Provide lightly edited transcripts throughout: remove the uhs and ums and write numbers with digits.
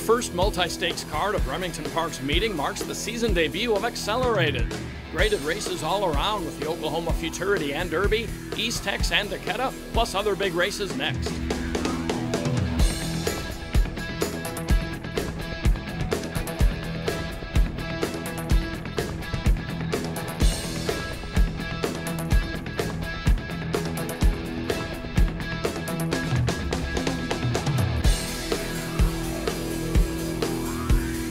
first multi-stakes card of Remington Park's meeting marks the season debut of Accelerated. Graded races all around with the Oklahoma Futurity and Derby, East Tex and DeKalb, plus other big races next.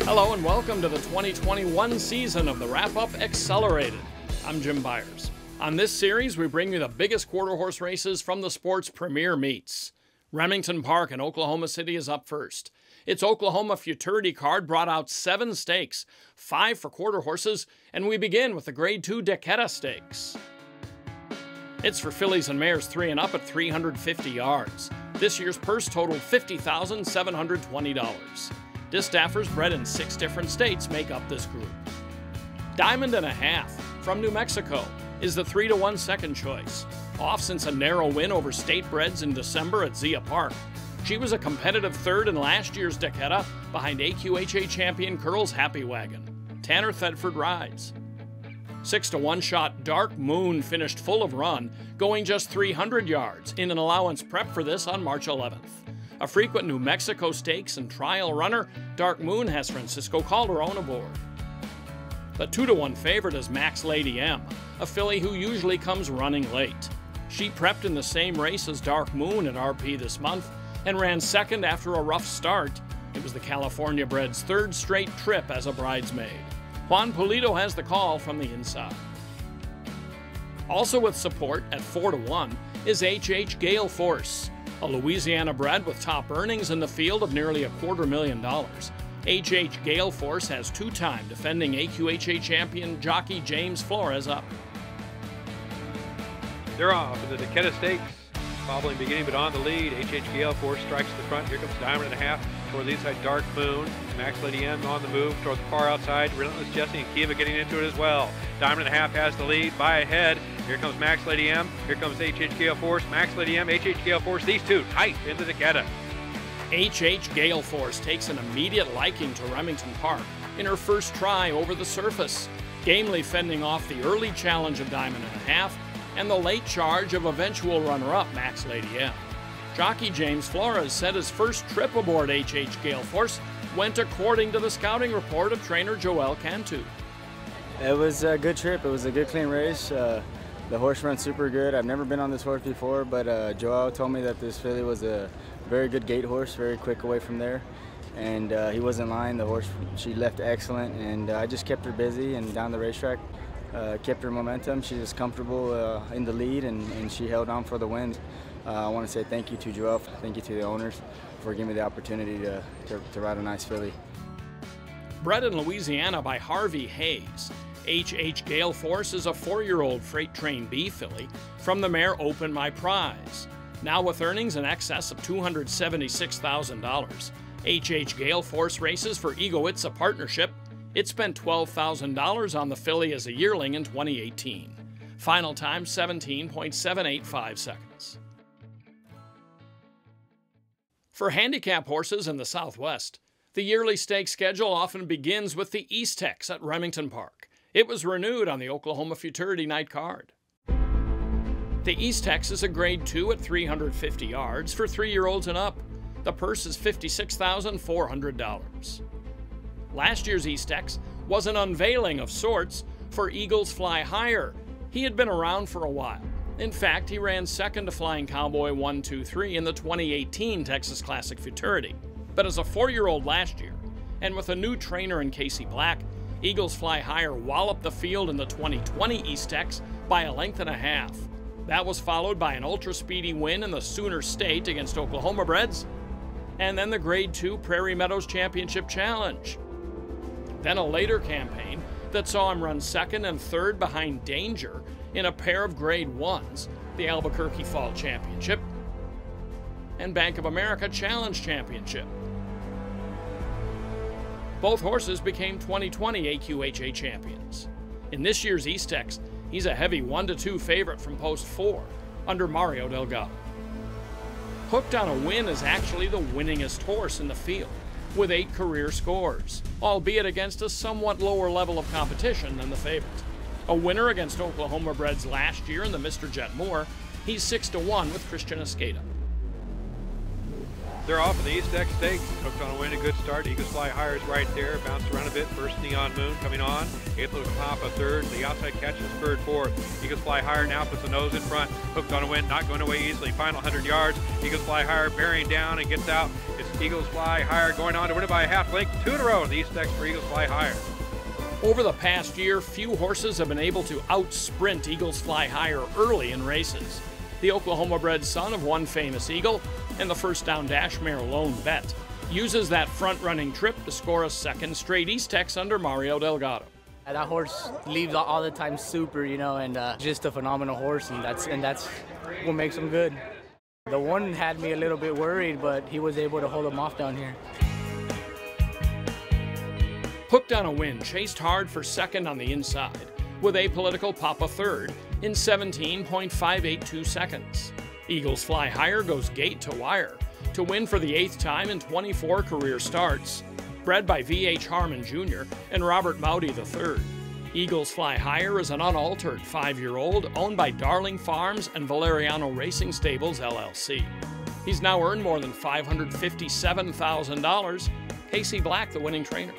Hello and welcome to the 2021 season of the Wrap-Up Accelerated. I'm Jim Byers. On this series, we bring you the biggest quarter horse races from the sport's premier meets. Remington Park in Oklahoma City is up first. Its Oklahoma Futurity card brought out 7 stakes, 5 for quarter horses, and we begin with the Grade 2 DeKalb Stakes. It's for fillies and mares 3 and up at 350 yards. This year's purse totaled $50,720. Distaffers bred in 6 different states make up this group. Diamond and a Half from New Mexico is the 3-to-1 second choice. Off since a narrow win over state breds in December at Zia Park. She was a competitive third in last year's DeKalb behind AQHA champion Curl's Happy Wagon. Tanner Thedford rides. 6-to-1 shot Dark Moon finished full of run, going just 300 yards in an allowance prep for this on March 11th. A frequent New Mexico Stakes and trial runner, Dark Moon has Francisco Calderon aboard. The 2-to-1 favorite is Max Lady M, a filly who usually comes running late. She prepped in the same race as Dark Moon at RP this month and ran second after a rough start. It was the California bred's 3rd straight trip as a bridesmaid. Juan Pulido has the call from the inside. Also with support at 4-to-1 is HH Gale Force, a Louisiana bred with top earnings in the field of nearly $250,000. HH Gale Force has 2-time defending AQHA champion jockey James Flores up. They're off in the DeKalb Stakes. Bobbling beginning but on the lead. HH Gale Force strikes the front. Here comes Diamond and a Half toward the inside. Dark Moon. Max Lady M on the move toward the far outside. Relentless Jesse and Kiva getting into it as well. Diamond and a Half has the lead by ahead. Here comes Max Lady M. Here comes HH Gale Force. Max Lady M, HH Gale Force. These two tight into the DeKalb. HH Gale Force takes an immediate liking to Remington Park in her first try over the surface, gamely fending off the early challenge of Diamond and a Half and the late charge of eventual runner-up Max Lady M. Jockey James Flores said his first trip aboard HH Gale Force went according to the scouting report of trainer Joel Cantu. It was a good trip. It was a good, clean race. The horse ran super good. I've never been on this horse before, but Joel told me that this filly was a very good gate horse, very quick away from there. And he wasn't lying. The horse, she left excellent, and I just kept her busy and down the racetrack. Kept her momentum. She was comfortable in the lead, and she held on for the win. I want to say thank you to Joel, thank you to the owners for giving me the opportunity to ride a nice filly. Bred in Louisiana by Harvey Hayes, HH Gale Force is a 4-year-old freight train B filly from the mare Open My Prize. Now with earnings in excess of $276,000, HH Gale Force races for Ego It's a Partnership. It spent $12,000 on the filly as a yearling in 2018. Final time 17.785 seconds. For handicap horses in the Southwest, the yearly stakes schedule often begins with the East Tex at Remington Park. It was renewed on the Oklahoma Futurity night card. The East Tex is a Grade 2 at 350 yards for 3-year-olds and up. The purse is $56,400. Last year's East Tex was an unveiling of sorts for Eagles Fly Higher. He had been around for a while. In fact, he ran second to Flying Cowboy 1-2-3 in the 2018 Texas Classic Futurity. But as a 4-year-old last year, and with a new trainer in Casey Black, Eagles Fly Higher walloped the field in the 2020 East Tex by a length and a half. That was followed by an ultra-speedy win in the Sooner State against Oklahoma breds, and then the Grade 2 Prairie Meadows Championship Challenge. Then a later campaign that saw him run second and third behind Danger in a pair of Grade 1s, the Albuquerque Fall Championship and Bank of America Challenge Championship. Both horses became 2020 AQHA champions. In this year's East Tex, he's a heavy 1-2 favorite from post 4 under Mario Delgado. Hooked on a Win is actually the winningest horse in the field. with 8 career scores, albeit against a somewhat lower level of competition than the favorites. A winner against Oklahoma breds last year in the Mr. Jet Moore, he's 6-1 with Christian Escada. They're off in the East X Stakes. Hooked on a win, a good start. Eagles Fly Higher is right there. Bounced around a bit. First Neon Moon coming on. Eighth Little Papa third. The outside catches third, fourth. Eagles Fly Higher now puts the nose in front. Hooked on a win, not going away easily. Final 100 yards. Eagles Fly Higher bearing down and gets out. It's Eagles Fly Higher going on to win it by a half length. 2 in a row in the East X for Eagles Fly Higher. Over the past year, few horses have been able to out-sprint Eagles Fly Higher early in races. The Oklahoma-bred son of one famous Eagle and the first down dash mare Lone Bet uses that front-running trip to score a second straight East X under Mario Delgado. That horse leaves all the time super, you know, and just a phenomenal horse, and that's what makes him good. The one had me a little bit worried, but he was able to hold him off down here. Hooked on a win, chased hard for second on the inside, with Apolitical Papa third in 17.582 seconds. Eagles Fly Higher goes gate to wire to win for the 8th time in 24 career starts. Bred by V.H. Harmon Jr. and Robert Mowdy III. Eagles Fly Higher is an unaltered 5-year-old owned by Darling Farms and Valeriano Racing Stables, LLC. He's now earned more than $557,000. Casey Black, the winning trainer.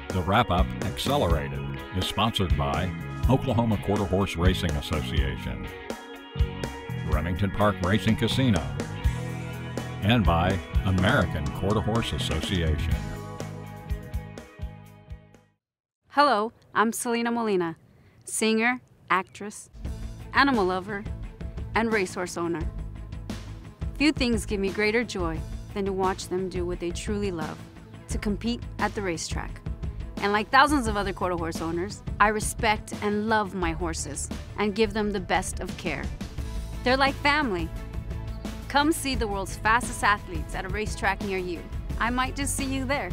The wrap-up, Accelerated, is sponsored by Oklahoma Quarter Horse Racing Association, Remington Park Racing Casino, and by American Quarter Horse Association. Hello, I'm Selena Molina, singer, actress, animal lover, and racehorse owner. Few things give me greater joy than to watch them do what they truly love, to compete at the racetrack. And like thousands of other quarter horse owners, I respect and love my horses and give them the best of care. They're like family. Come see the world's fastest athletes at a racetrack near you. I might just see you there.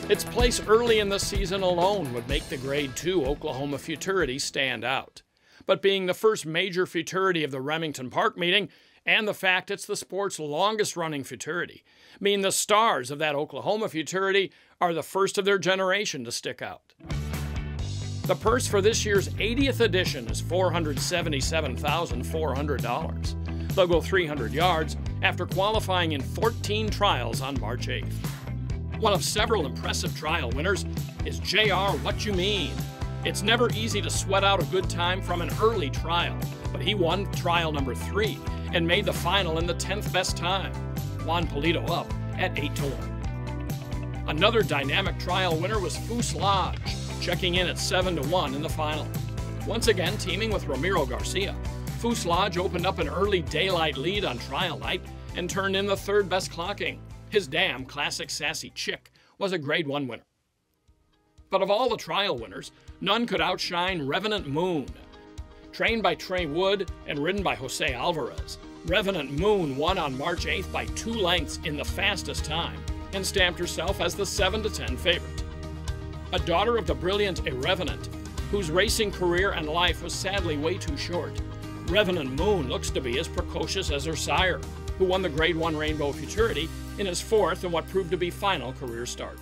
Its place early in the season alone would make the Grade 2 Oklahoma Futurity stand out. But being the first major futurity of the Remington Park meeting, and the fact it's the sport's longest-running futurity, mean the stars of that Oklahoma futurity are the first of their generation to stick out. The purse for this year's 80th edition is $477,400. They'll go 300 yards after qualifying in 14 trials on March 8th. One of several impressive trial winners is JR What You Mean. It's never easy to sweat out a good time from an early trial, but he won trial number 3 and made the final in the 10th best time. Juan Polito up at 8-1. Another dynamic trial winner was Fuselage, checking in at 7-1 in the final. Once again teaming with Ramiro Garcia, Fuselage opened up an early daylight lead on trial night and turned in the 3rd best clocking. His dam, Classic Sassy Chick, was a Grade 1 winner. But of all the trial winners, none could outshine Revenant Moon. Trained by Trey Wood and ridden by Jose Alvarez, Revenant Moon won on March 8th by 2 lengths in the fastest time and stamped herself as the 7-10 favorite. A daughter of the brilliant Revenant, whose racing career and life was sadly way too short, Revenant Moon looks to be as precocious as her sire, who won the Grade 1 Rainbow Futurity in his 4th and what proved to be final career start.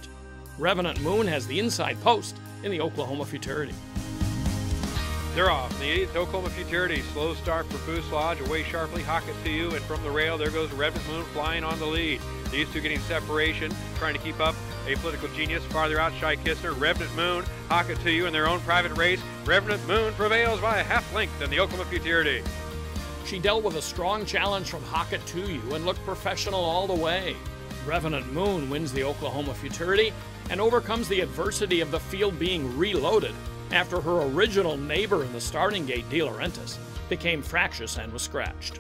Revenant Moon has the inside post in the Oklahoma Futurity. They're off. The 8th Oklahoma Futurity. Slow start for Fuselage. Away sharply. Hawk it to you. And from the rail, there goes Revenant Moon flying on the lead. These two getting separation, trying to keep up. Apolitical Genius farther out. Shy Kissner. Revenant Moon. Hawk it to you in their own private race. Revenant Moon prevails by a half length in the Oklahoma Futurity. She dealt with a strong challenge from Hockett to You and looked professional all the way. Revenant Moon wins the Oklahoma Futurity and overcomes the adversity of the field being reloaded after her original neighbor in the starting gate, De Laurentiis, became fractious and was scratched.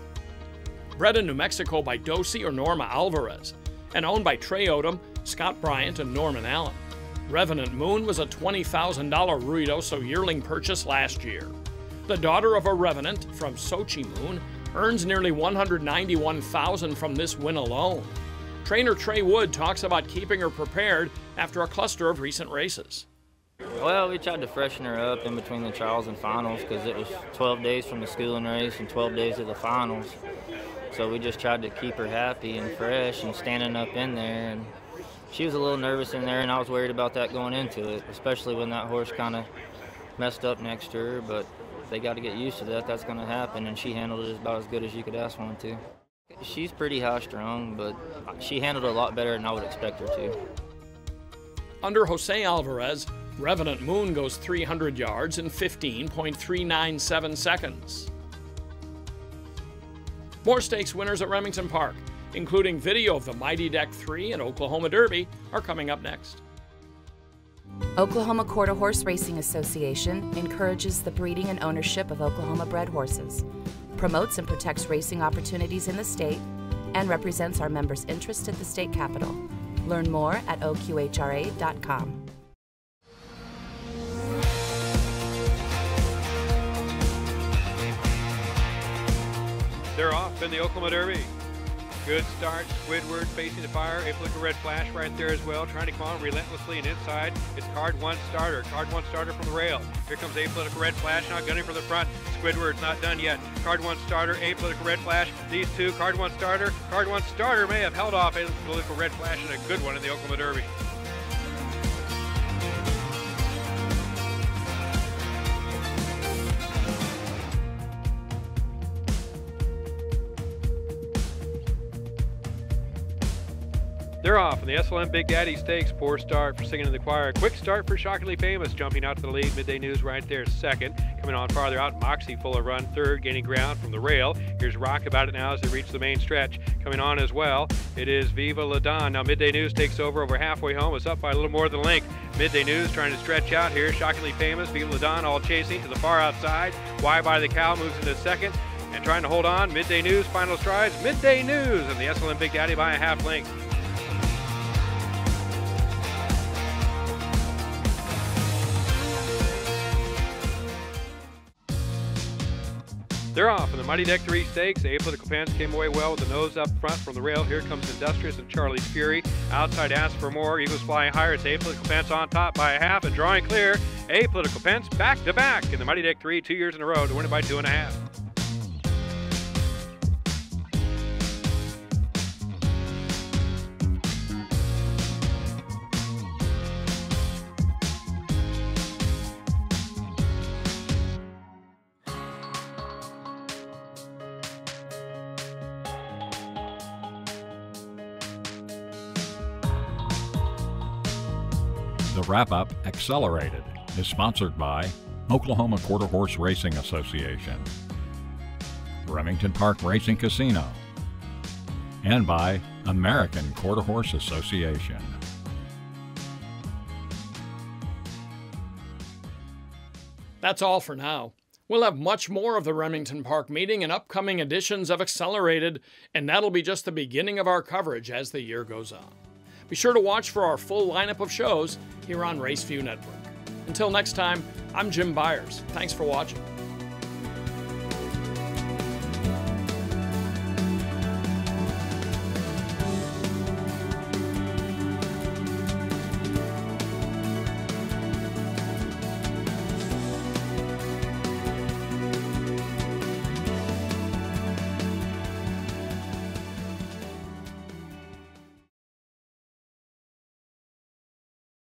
Bred in New Mexico by Dosi or Norma Alvarez and owned by Trey Odom, Scott Bryant, and Norman Allen, Revenant Moon was a $20,000 Ruidoso yearling purchase last year. The daughter of a Revenant from Sochi Moon earns nearly $191,000 from this win alone. Trainer Trey Wood talks about keeping her prepared after a cluster of recent races. Well, we tried to freshen her up in between the trials and finals because it was 12 days from the schooling race and 12 days of the finals. So we just tried to keep her happy and fresh and standing up in there. And she was a little nervous in there, and I was worried about that going into it, especially when that horse kind of messed up next to her. But they got to get used to that. That's going to happen, and she handled it about as good as you could ask one to. She's pretty high-strung, but she handled it a lot better than I would expect her to. Under Jose Alvarez, Revenant Moon goes 300 yards in 15.397 seconds. More stakes winners at Remington Park, including video of the Mighty Deck 3 and Oklahoma Derby, are coming up next. Oklahoma Quarter Horse Racing Association encourages the breeding and ownership of Oklahoma-bred horses, promotes and protects racing opportunities in the state, and represents our members' interests at the state capitol. Learn more at OQHRA.com. They're off in the Oklahoma Derby. Good start. Squidward facing the fire. A Political Red Flash right there as well, trying to come on relentlessly and inside. It's Card 1 starter. Card 1 starter from the rail. Here comes A Political Red Flash now gunning for the front. Squidward's not done yet. Card 1 starter, A Political Red Flash. These two, Card 1 starter. Card 1 starter may have held off A Political Red Flash and a good one in the Oklahoma Derby. They're off in the SLM Big Daddy Stakes. Poor start for Singing in the Choir. Quick start for Shockingly Famous, jumping out to the lead. Midday News right there, second. Coming on farther out, Moxie full of run, third, gaining ground from the rail. Here's Rock About It now as they reach the main stretch. Coming on as well, it is Viva La Don. Now Midday News takes over halfway home. It's up by a little more than a length. Midday News trying to stretch out here. Shockingly Famous, Viva La Don all chasing to the far outside. Why by the Cow moves into second and trying to hold on. Midday News final strides. Midday News and the SLM Big Daddy by a half length. They're off in the Mighty Deck 3 Stakes. A Political Pants came away well with the nose up front from the rail. Here comes Industrious and Charlie's Fury. Outside Ask for More. Eagles flying higher. It's A Political Pants on top by a half and drawing clear. A Political Pants back to back in the Mighty Deck 3 2 years in a row to win it by 2.5. The Wrap-Up Accelerated is sponsored by Oklahoma Quarter Horse Racing Association, Remington Park Racing Casino, and by American Quarter Horse Association. That's all for now. We'll have much more of the Remington Park meeting in upcoming editions of Accelerated, and that'll be just the beginning of our coverage as the year goes on. Be sure to watch for our full lineup of shows here on RaceView Network. Until next time, I'm Jim Byers. Thanks for watching.